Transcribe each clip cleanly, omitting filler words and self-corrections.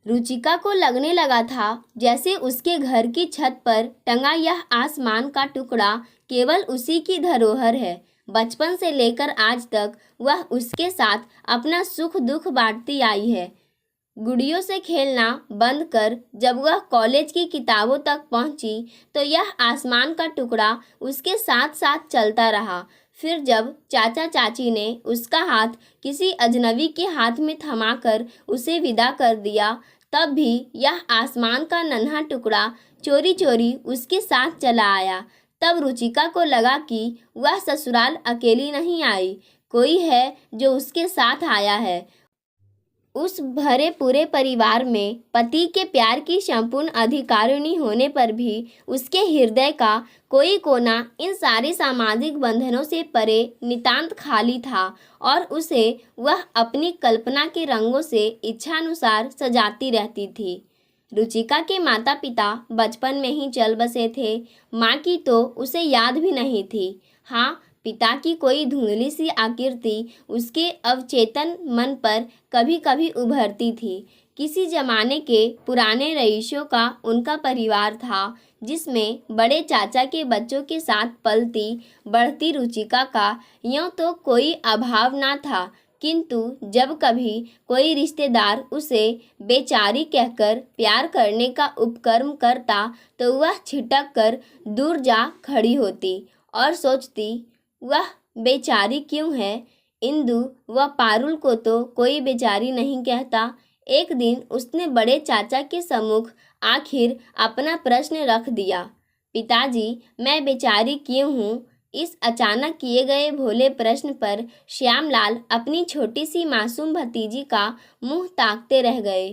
रुचिका को लगने लगा था जैसे उसके घर की छत पर टंगा यह आसमान का टुकड़ा केवल उसी की धरोहर है। बचपन से लेकर आज तक वह उसके साथ अपना सुख दुख बांटती आई है। गुड़ियों से खेलना बंद कर जब वह कॉलेज की किताबों तक पहुंची तो यह आसमान का टुकड़ा उसके साथ साथ चलता रहा। फिर जब चाचा चाची ने उसका हाथ किसी अजनबी के हाथ में थमाकर उसे विदा कर दिया, तब भी यह आसमान का नन्हा टुकड़ा चोरी चोरी उसके साथ चला आया। तब रुचिका को लगा कि वह ससुराल अकेली नहीं आई, कोई है जो उसके साथ आया है। उस भरे पूरे परिवार में पति के प्यार की संपूर्ण अधिकारिणी होने पर भी उसके हृदय का कोई कोना इन सारे सामाजिक बंधनों से परे नितांत खाली था और उसे वह अपनी कल्पना के रंगों से इच्छानुसार सजाती रहती थी। रुचिका के माता पिता बचपन में ही चल बसे थे। माँ की तो उसे याद भी नहीं थी। हाँ, पिता की कोई धुंधली सी आकृति उसके अवचेतन मन पर कभी कभी उभरती थी। किसी जमाने के पुराने रईसों का उनका परिवार था जिसमें बड़े चाचा के बच्चों के साथ पलती बढ़ती रुचिका का यूं तो कोई अभाव ना था, किंतु जब कभी कोई रिश्तेदार उसे बेचारी कहकर प्यार करने का उपक्रम करता तो वह छिटक कर दूर जा खड़ी होती और सोचती, वह बेचारी क्यों है? इंदु व पारुल को तो कोई बेचारी नहीं कहता। एक दिन उसने बड़े चाचा के सम्मुख आखिर अपना प्रश्न रख दिया, पिताजी, मैं बेचारी क्यों हूँ? इस अचानक किए गए भोले प्रश्न पर श्यामलाल अपनी छोटी सी मासूम भतीजी का मुंह ताकते रह गए।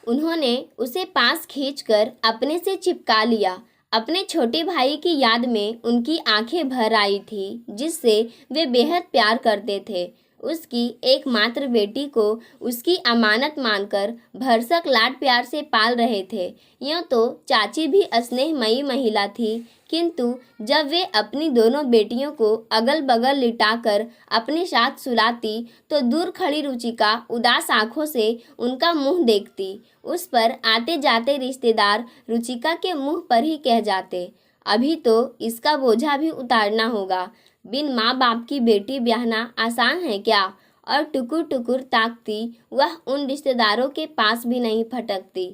उन्होंने उसे पास खींचकर अपने से चिपका लिया। अपने छोटे भाई की याद में उनकी आंखें भर आई थी जिससे वे बेहद प्यार करते थे। उसकी एकमात्र बेटी को उसकी अमानत मानकर भरसक लाड प्यार से पाल रहे थे। यूँ तो चाची भी स्नेहमयी महिला थी, किंतु जब वे अपनी दोनों बेटियों को अगल बगल लिटाकर अपने साथ सुलाती तो दूर खड़ी रुचिका उदास आंखों से उनका मुंह देखती। उस पर आते जाते रिश्तेदार रुचिका के मुंह पर ही कह जाते, अभी तो इसका बोझा भी उतारना होगा। बिन माँ बाप की बेटी ब्याहना आसान है क्या? और टुकुर टुकुर ताकती वह उन रिश्तेदारों के पास भी नहीं फटकती।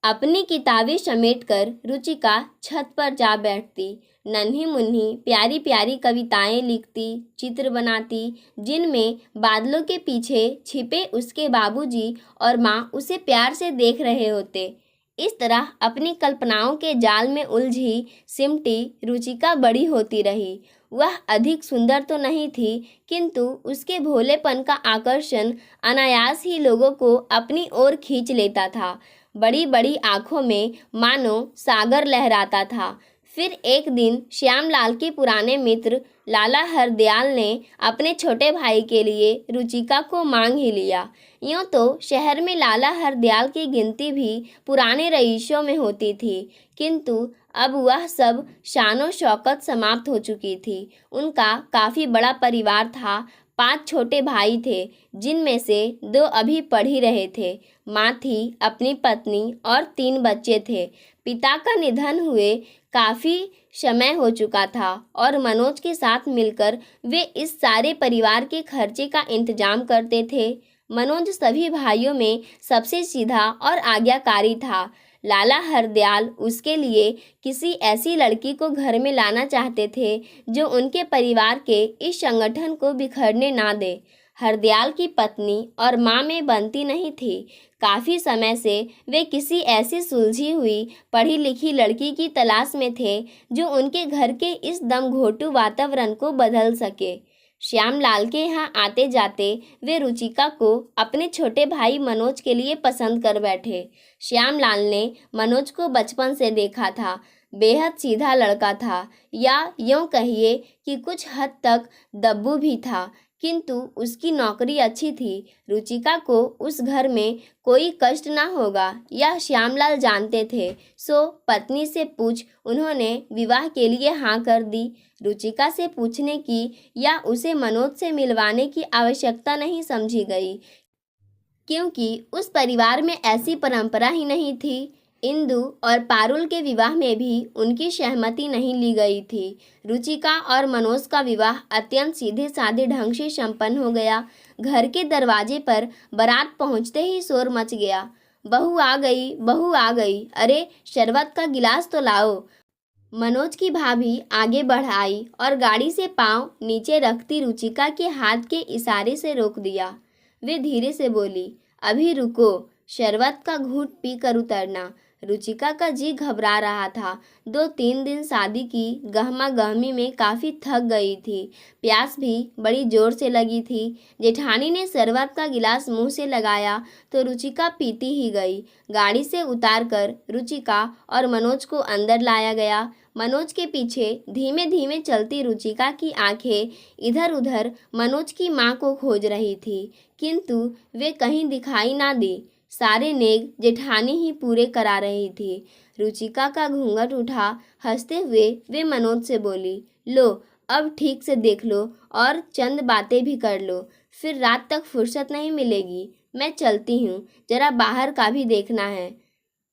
अपनी किताबें समेटकर रुचिका छत पर जा बैठती। नन्ही मुन्नी प्यारी प्यारी कविताएं लिखती, चित्र बनाती, जिनमें बादलों के पीछे छिपे उसके बाबूजी और माँ उसे प्यार से देख रहे होते। इस तरह अपनी कल्पनाओं के जाल में उलझी सिमटी रुचिका बड़ी होती रही। वह अधिक सुंदर तो नहीं थी, किंतु उसके भोलेपन का आकर्षण अनायास ही लोगों को अपनी ओर खींच लेता था। बड़ी बड़ी आंखों में मानो सागर लहराता था। फिर एक दिन श्यामलाल के पुराने मित्र लाला हरदयाल ने अपने छोटे भाई के लिए रुचिका को मांग ही लिया। यूँ तो शहर में लाला हरदयाल की गिनती भी पुराने रईसों में होती थी, किंतु अब वह सब शानो शौकत समाप्त हो चुकी थी। उनका काफ़ी बड़ा परिवार था। 5 छोटे भाई थे, जिनमें से 2 अभी पढ़ ही रहे थे। माँ थी, अपनी पत्नी और 3 बच्चे थे। पिता का निधन हुए काफ़ी समय हो चुका था और मनोज के साथ मिलकर वे इस सारे परिवार के खर्चे का इंतजाम करते थे। मनोज सभी भाइयों में सबसे सीधा और आज्ञाकारी था। लाला हरदयाल उसके लिए किसी ऐसी लड़की को घर में लाना चाहते थे जो उनके परिवार के इस संगठन को बिखरने ना दे। हरदयाल की पत्नी और माँ में बनती नहीं थी। काफ़ी समय से वे किसी ऐसी सुलझी हुई पढ़ी लिखी लड़की की तलाश में थे जो उनके घर के इस दमघोटू वातावरण को बदल सके। श्यामलाल के यहाँ आते जाते वे रुचिका को अपने छोटे भाई मनोज के लिए पसंद कर बैठे। श्यामलाल ने मनोज को बचपन से देखा था। बेहद सीधा लड़का था, या यूँ कहिए कि कुछ हद तक दब्बू भी था, किंतु उसकी नौकरी अच्छी थी। रुचिका को उस घर में कोई कष्ट ना होगा यह श्यामलाल जानते थे। सो पत्नी से पूछ उन्होंने विवाह के लिए हाँ कर दी। रुचिका से पूछने की या उसे मनोज से मिलवाने की आवश्यकता नहीं समझी गई, क्योंकि उस परिवार में ऐसी परंपरा ही नहीं थी। इंदु और पारुल के विवाह में भी उनकी सहमति नहीं ली गई थी। रुचिका और मनोज का विवाह अत्यंत सीधे साधे ढंग से संपन्न हो गया। घर के दरवाजे पर बारात पहुंचते ही शोर मच गया। बहू आ गई, बहू आ गई, अरे शरबत का गिलास तो लाओ। मनोज की भाभी आगे बढ़ आई और गाड़ी से पांव नीचे रखती रुचिका के हाथ के इशारे से रोक दिया। वे धीरे से बोली, अभी रुको, शरबत का घूंट पीकर उतरना। रुचिका का जी घबरा रहा था। 2-3 दिन शादी की गहमा गहमी में काफ़ी थक गई थी। प्यास भी बड़ी जोर से लगी थी। जेठानी ने शरबत का गिलास मुंह से लगाया तो रुचिका पीती ही गई। गाड़ी से उतारकर रुचिका और मनोज को अंदर लाया गया। मनोज के पीछे धीमे धीमे चलती रुचिका की आंखें इधर उधर मनोज की मां को खोज रही थी, किंतु वे कहीं दिखाई ना दी। सारे नेग जेठानी ही पूरे करा रही थी। रुचिका का घूंघट उठा। हंसते हुए वे मनोज से बोली, लो अब ठीक से देख लो और चंद बातें भी कर लो, फिर रात तक फुर्सत नहीं मिलेगी। मैं चलती हूँ, जरा बाहर का भी देखना है।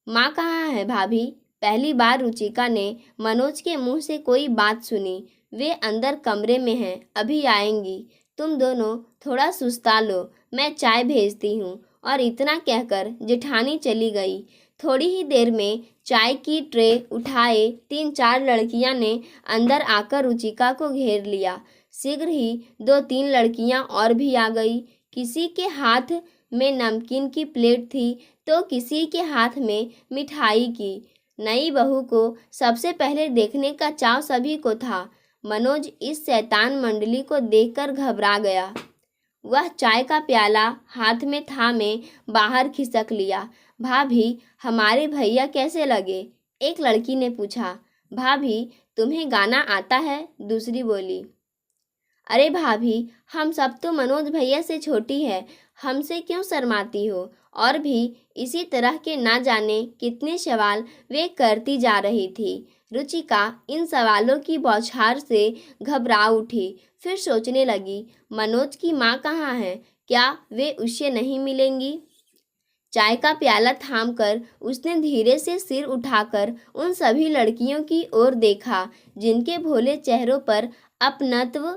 माँ कहाँ है भाभी? पहली बार रुचिका ने मनोज के मुंह से कोई बात सुनी। वे अंदर कमरे में हैं, अभी आएंगी। तुम दोनों थोड़ा सुस्ता लो, मैं चाय भेजती हूँ। और इतना कहकर जेठानी चली गई। थोड़ी ही देर में चाय की ट्रे उठाए 3-4 लड़कियां ने अंदर आकर रुचिका को घेर लिया। शीघ्र ही 2-3 लड़कियां और भी आ गई। किसी के हाथ में नमकीन की प्लेट थी तो किसी के हाथ में मिठाई की। नई बहू को सबसे पहले देखने का चाव सभी को था। मनोज इस शैतान मंडली को देखकर घबरा गया। वह चाय का प्याला हाथ में थामे बाहर खिसक लिया। भाभी, हमारे भैया कैसे लगे? एक लड़की ने पूछा। भाभी, तुम्हें गाना आता है? दूसरी बोली। अरे भाभी, हम सब तो मनोज भैया से छोटी है, हमसे क्यों शर्माती हो? और भी इसी तरह के ना जाने कितने सवाल वे करती जा रही थी। रुचिका इन सवालों की बौछार से घबरा उठी। फिर सोचने लगी, मनोज की माँ कहाँ है? क्या वे उससे नहीं मिलेंगी? चाय का प्याला थामकर उसने धीरे से सिर उठाकर उन सभी लड़कियों की ओर देखा जिनके भोले चेहरों पर अपनत्व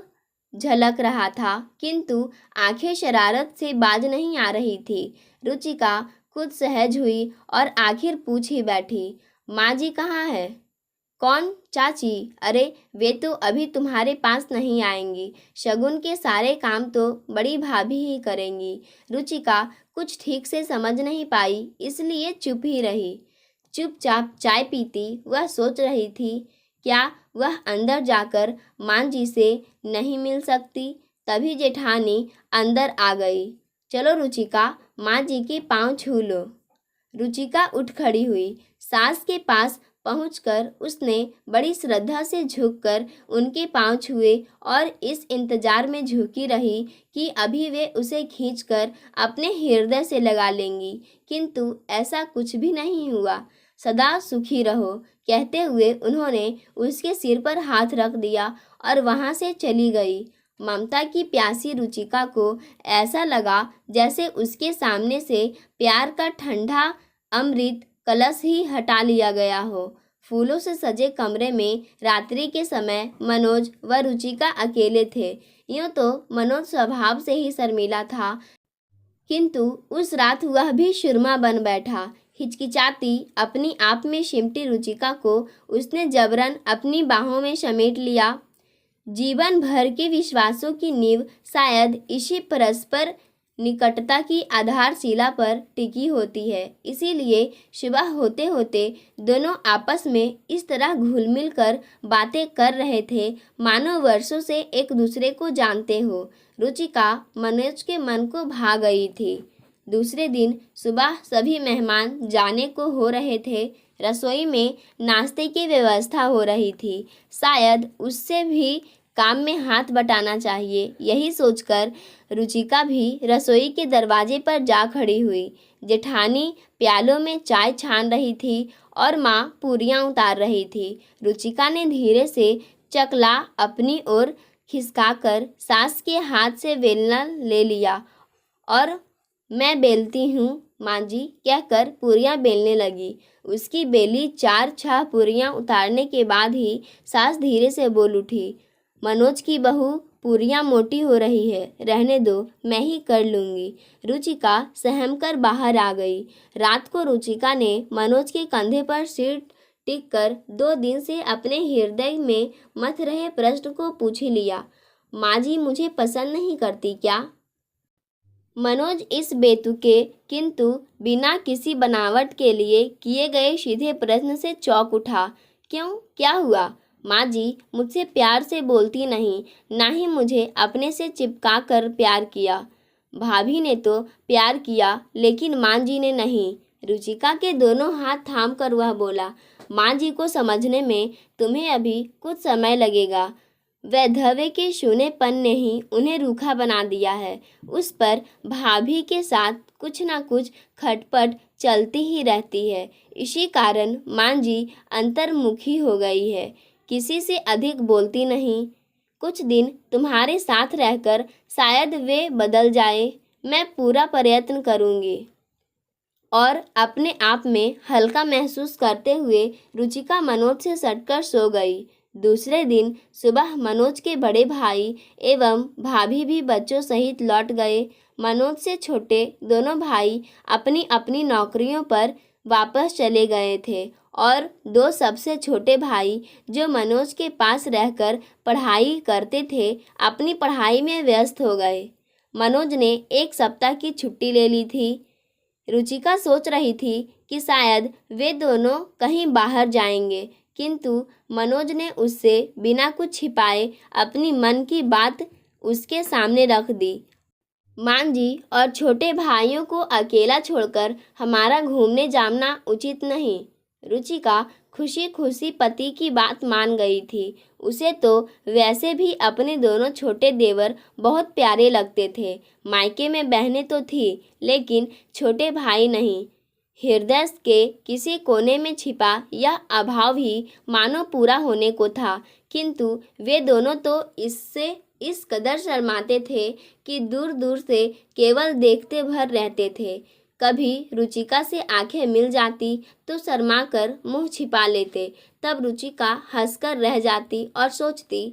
झलक रहा था, किंतु आंखें शरारत से बाज नहीं आ रही थी। रुचिका खुद सहज हुई और आखिर पूछ ही बैठी, माँ जी कहाँ है? कौन चाची? अरे वे तो अभी तुम्हारे पास नहीं आएंगी। शगुन के सारे काम तो बड़ी भाभी ही करेंगी। रुचिका कुछ ठीक से समझ नहीं पाई, इसलिए चुप ही रही। चुपचाप चाय पीती वह सोच रही थी, क्या वह अंदर जाकर मां जी से नहीं मिल सकती? तभी जेठानी अंदर आ गई। चलो रुचिका, मां जी के पांव छू लो। रुचिका उठ खड़ी हुई। सास के पास पहुंचकर उसने बड़ी श्रद्धा से झुककर उनके पांव छुए और इस इंतजार में झुकी रही कि अभी वे उसे खींचकर अपने हृदय से लगा लेंगी, किंतु ऐसा कुछ भी नहीं हुआ। सदा सुखी रहो कहते हुए उन्होंने उसके सिर पर हाथ रख दिया और वहां से चली गई। ममता की प्यासी रुचिका को ऐसा लगा जैसे उसके सामने से प्यार का ठंडा अमृत कलश ही हटा लिया गया हो। फूलों से सजे कमरे में रात्रि के समय मनोज व रुचिका अकेले थे। यूं तो मनोज स्वभाव से ही शर्मीला था, किंतु उस रात वह भी सुरमा बन बैठा। हिचकिचाती अपनी आप में सिमटी रुचिका को उसने जबरन अपनी बाहों में समेट लिया। जीवन भर के विश्वासों की नींव शायद इसी परस्पर निकटता की आधारशिला पर टिकी होती है। इसीलिए सुबह होते होते दोनों आपस में इस तरह घुल मिल कर बातें कर रहे थे मानो वर्षों से एक दूसरे को जानते हो। रुचिका मनोज के मन को भा गई थी। दूसरे दिन सुबह सभी मेहमान जाने को हो रहे थे। रसोई में नाश्ते की व्यवस्था हो रही थी। शायद उससे भी काम में हाथ बटाना चाहिए, यही सोचकर रुचिका भी रसोई के दरवाजे पर जा खड़ी हुई। जेठानी प्यालों में चाय छान रही थी और माँ पूरियाँ उतार रही थी। रुचिका ने धीरे से चकला अपनी ओर खिसकाकर सास के हाथ से वेलना ले लिया और मैं बेलती हूँ माँ जी कहकर पूरियाँ बेलने लगी। उसकी बेली 4-6 पूरियाँ उतारने के बाद ही सास धीरे से बोल उठी, मनोज की बहू पूरियाँ मोटी हो रही है, रहने दो, मैं ही कर लूँगी। रुचिका सहम कर बाहर आ गई। रात को रुचिका ने मनोज के कंधे पर सिर टिक कर 2 दिन से अपने हृदय में मथ रहे प्रश्न को पूछ लिया, माँ जी मुझे पसंद नहीं करती क्या? मनोज इस बेतुके किंतु बिना किसी बनावट के लिए किए गए सीधे प्रश्न से चौंक उठा। क्यों, क्या हुआ? माँ जी मुझसे प्यार से बोलती नहीं, ना ही मुझे अपने से चिपका कर प्यार किया। भाभी ने तो प्यार किया लेकिन माँ जी ने नहीं। रुचिका के दोनों हाथ थाम कर वह बोला, माँ जी को समझने में तुम्हें अभी कुछ समय लगेगा। वैधव्य के शून्यपन ने ही उन्हें रूखा बना दिया है। उस पर भाभी के साथ कुछ ना कुछ खटपट चलती ही रहती है। इसी कारण माँ जी अंतर्मुखी हो गई है, किसी से अधिक बोलती नहीं। कुछ दिन तुम्हारे साथ रहकर शायद वे बदल जाए, मैं पूरा प्रयत्न करूँगी। और अपने आप में हल्का महसूस करते हुए रुचिका मनोज से सटकर सो गई। दूसरे दिन सुबह मनोज के बड़े भाई एवं भाभी भी बच्चों सहित लौट गए। मनोज से छोटे दोनों भाई अपनी अपनी नौकरियों पर वापस चले गए थे और 2 सबसे छोटे भाई जो मनोज के पास रहकर पढ़ाई करते थे, अपनी पढ़ाई में व्यस्त हो गए। मनोज ने 1 सप्ताह की छुट्टी ले ली थी। रुचिका सोच रही थी कि शायद वे दोनों कहीं बाहर जाएंगे, किंतु मनोज ने उससे बिना कुछ छिपाए अपनी मन की बात उसके सामने रख दी। माँ जी और छोटे भाइयों को अकेला छोड़कर हमारा घूमने जाना उचित नहीं। रुचिका खुशी खुशी पति की बात मान गई थी। उसे तो वैसे भी अपने दोनों छोटे देवर बहुत प्यारे लगते थे। मायके में बहनें तो थी लेकिन छोटे भाई नहीं। हृदय के किसी कोने में छिपा यह अभाव ही मानो पूरा होने को था, किंतु वे दोनों तो इससे इस कदर शर्माते थे कि दूर दूर से केवल देखते भर रहते थे। कभी रुचिका से आंखें मिल जाती तो शर्मा कर मुंह छिपा लेते, तब रुचिका हंसकर रह जाती और सोचती,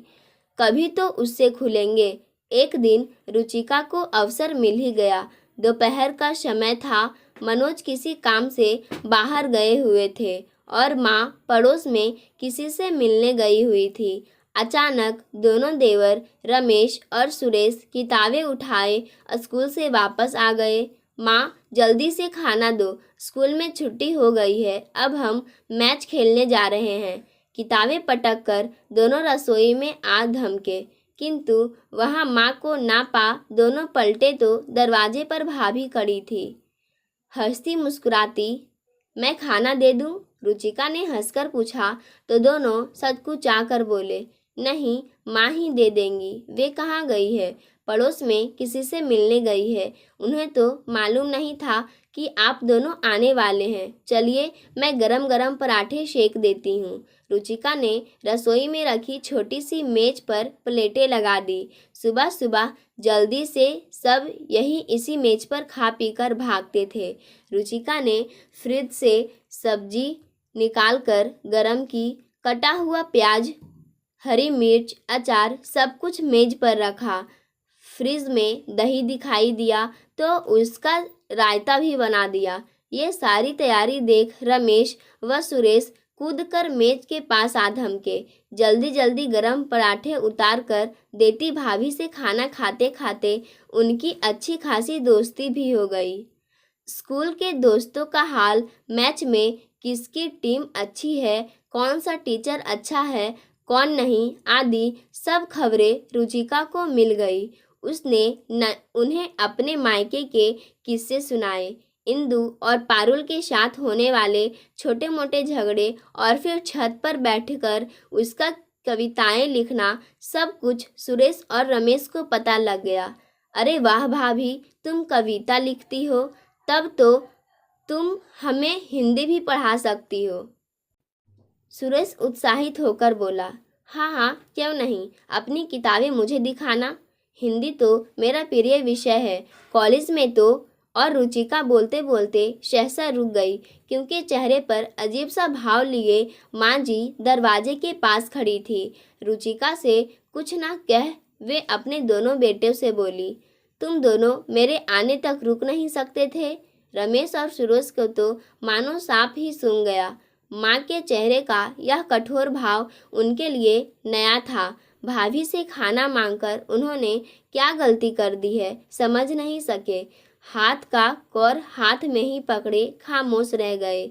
कभी तो उससे खुलेंगे। एक दिन रुचिका को अवसर मिल ही गया। दोपहर का समय था। मनोज किसी काम से बाहर गए हुए थे और माँ पड़ोस में किसी से मिलने गई हुई थी। अचानक दोनों देवर रमेश और सुरेश किताबें उठाए स्कूल से वापस आ गए। माँ जल्दी से खाना दो, स्कूल में छुट्टी हो गई है, अब हम मैच खेलने जा रहे हैं। किताबें पटक कर दोनों रसोई में आ धमके, किंतु वहाँ माँ को ना पा दोनों पलटे तो दरवाजे पर भाभी खड़ी थी, हंसती मुस्कुराती। मैं खाना दे दूँ? रुचिका ने हंसकर पूछा तो दोनों सचकुचा कर बोले, नहीं, माँ ही दे देंगी। वे कहाँ गई है? पड़ोस में किसी से मिलने गई है। उन्हें तो मालूम नहीं था कि आप दोनों आने वाले हैं। चलिए मैं गरम गरम पराठे सेक देती हूँ। रुचिका ने रसोई में रखी छोटी सी मेज पर प्लेटें लगा दी। सुबह सुबह जल्दी से सब यही इसी मेज पर खा पीकर भागते थे। रुचिका ने फ्रिज से सब्जी निकालकर गरम की। कटा हुआ प्याज, हरी मिर्च, अचार सब कुछ मेज पर रखा। फ्रिज में दही दिखाई दिया तो उसका रायता भी बना दिया। ये सारी तैयारी देख रमेश व सुरेश कूदकर मेज के पास आ धमके। जल्दी जल्दी गरम पराठे उतार कर देती भाभी से खाना खाते खाते उनकी अच्छी खासी दोस्ती भी हो गई। स्कूल के दोस्तों का हाल, मैच में किसकी टीम अच्छी है, कौन सा टीचर अच्छा है, कौन नहीं, आदि सब खबरें रुचिका को मिल गई। उसने उन्हें अपने मायके के किस्से सुनाए, इंदु और पारुल के साथ होने वाले छोटे मोटे झगड़े और फिर छत पर बैठकर उसका कविताएं लिखना, सब कुछ सुरेश और रमेश को पता लग गया। अरे वाह भाभी, तुम कविता लिखती हो, तब तो तुम हमें हिंदी भी पढ़ा सकती हो। सुरेश उत्साहित होकर बोला, हाँ हाँ क्यों नहीं, अपनी किताबें मुझे दिखाना। हिंदी तो मेरा प्रिय विषय है। कॉलेज में तो और रुचिका बोलते बोलते सहसा रुक गई, क्योंकि चेहरे पर अजीब सा भाव लिए माँ जी दरवाजे के पास खड़ी थी। रुचिका से कुछ ना कह वे अपने दोनों बेटों से बोली, तुम दोनों मेरे आने तक रुक नहीं सकते थे? रमेश और सुरेश को तो मानो सांप ही सूंघ गया। माँ के चेहरे का यह कठोर भाव उनके लिए नया था। भाभी से खाना मांगकर उन्होंने क्या गलती कर दी है समझ नहीं सके। हाथ का कौर हाथ में ही पकड़े खामोश रह गए।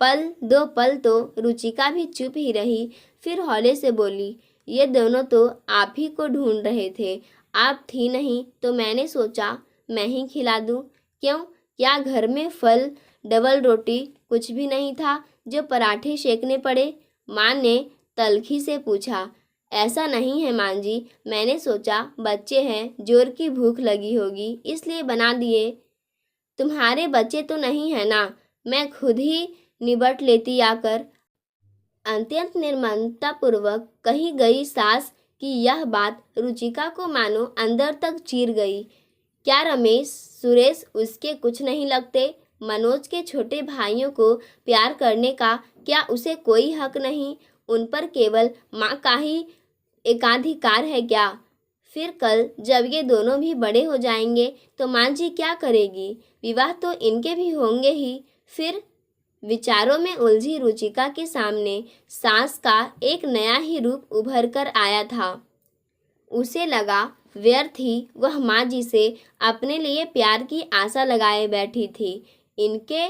पल दो पल तो रुचिका भी चुप ही रही, फिर हौले से बोली, ये दोनों तो आप ही को ढूंढ रहे थे। आप थी नहीं तो मैंने सोचा मैं ही खिला दूं। क्यों, क्या घर में फल, डबल रोटी कुछ भी नहीं था जो पराठे सेकने पड़े? माँ ने तलखी से पूछा। ऐसा नहीं है माँ जी, मैंने सोचा बच्चे हैं, जोर की भूख लगी होगी इसलिए बना दिए। तुम्हारे बच्चे तो नहीं है ना, मैं खुद ही निबट लेती आकर। अत्यंत निर्ममतापूर्वक कही गई सास की यह बात रुचिका को मानो अंदर तक चीर गई। क्या रमेश, सुरेश उसके कुछ नहीं लगते? मनोज के छोटे भाइयों को प्यार करने का क्या उसे कोई हक नहीं? उन पर केवल माँ का ही एकाधिकार है क्या? फिर कल जब ये दोनों भी बड़े हो जाएंगे तो माँ जी क्या करेगी? विवाह तो इनके भी होंगे ही। फिर विचारों में उलझी रुचिका के सामने सास का एक नया ही रूप उभर कर आया था। उसे लगा व्यर्थ ही वह माँ जी से अपने लिए प्यार की आशा लगाए बैठी थी। इनके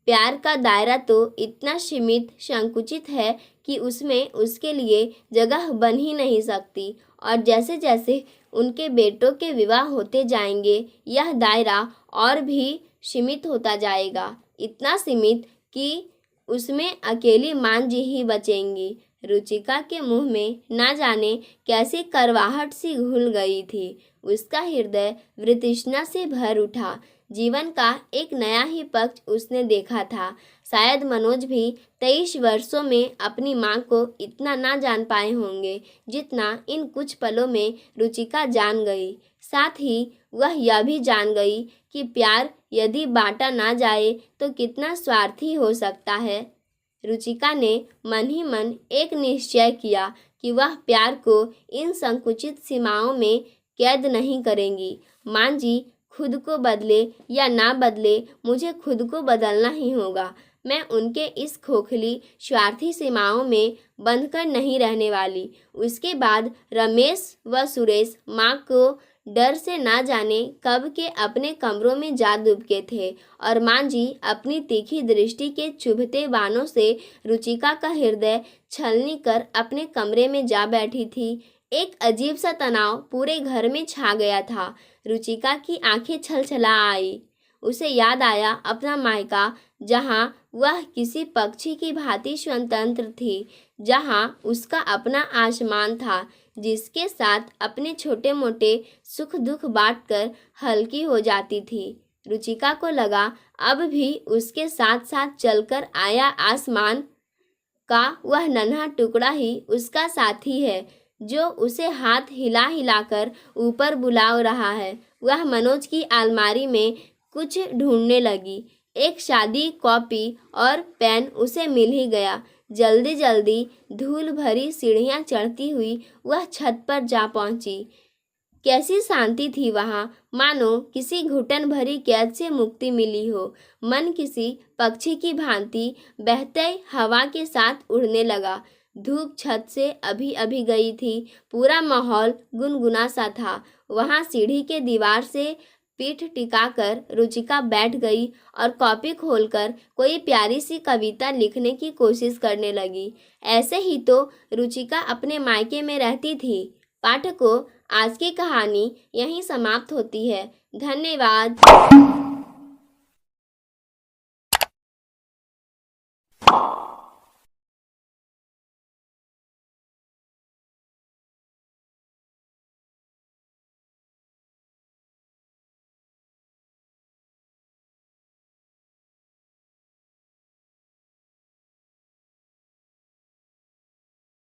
प्यार का दायरा तो इतना सीमित संकुचित है कि उसमें उसके लिए जगह बन ही नहीं सकती। और जैसे जैसे उनके बेटों के विवाह होते जाएंगे यह दायरा और भी सीमित होता जाएगा, इतना सीमित कि उसमें अकेली माँ जी ही बचेंगी। रुचिका के मुंह में ना जाने कैसी करवाहट सी घुल गई थी। उसका हृदय वृतृष्णा से भर उठा। जीवन का एक नया ही पक्ष उसने देखा था। शायद मनोज भी 23 वर्षों में अपनी माँ को इतना ना जान पाए होंगे जितना इन कुछ पलों में रुचिका जान गई। साथ ही वह यह भी जान गई कि प्यार यदि बांटा ना जाए तो कितना स्वार्थी हो सकता है। रुचिका ने मन ही मन एक निश्चय किया कि वह प्यार को इन संकुचित सीमाओं में कैद नहीं करेंगी। माँ जी खुद को बदले या ना बदले, मुझे खुद को बदलना ही होगा। मैं उनके इस खोखली स्वार्थी सीमाओं में बंधकर नहीं रहने वाली। उसके बाद रमेश व सुरेश माँ को डर से ना जाने कब के अपने कमरों में जा दुबके थे और माँ जी अपनी तीखी दृष्टि के चुभते बाणों से रुचिका का हृदय छलनी कर अपने कमरे में जा बैठी थी। एक अजीब सा तनाव पूरे घर में छा गया था। रुचिका की आंखें छलछला आई। उसे याद आया अपना मायका, जहाँ वह किसी पक्षी की भांति स्वतंत्र थी, जहाँ उसका अपना आसमान था, जिसके साथ अपने छोटे मोटे सुख दुख बांटकर हल्की हो जाती थी। रुचिका को लगा अब भी उसके साथ साथ चलकर आया आसमान का वह नन्हा टुकड़ा ही उसका साथी है, जो उसे हाथ हिला हिलाकर ऊपर बुला रहा है। वह मनोज की अलमारी में कुछ ढूंढने लगी। एक शादी कॉपी और पेन उसे मिल ही गया। जल्दी जल्दी धूल भरी सीढ़ियाँ चढ़ती हुई वह छत पर जा पहुंची। कैसी शांति थी वहाँ, मानो किसी घुटन भरी कैद से मुक्ति मिली हो। मन किसी पक्षी की भांति बहते हवा के साथ उड़ने लगा। धूप छत से अभी अभी गई थी। पूरा माहौल गुनगुना सा था। वहाँ सीढ़ी के दीवार से पीठ टिकाकर रुचिका बैठ गई और कॉपी खोलकर कोई प्यारी सी कविता लिखने की कोशिश करने लगी। ऐसे ही तो रुचिका अपने मायके में रहती थी। पाठकों, आज की कहानी यहीं समाप्त होती है। धन्यवाद।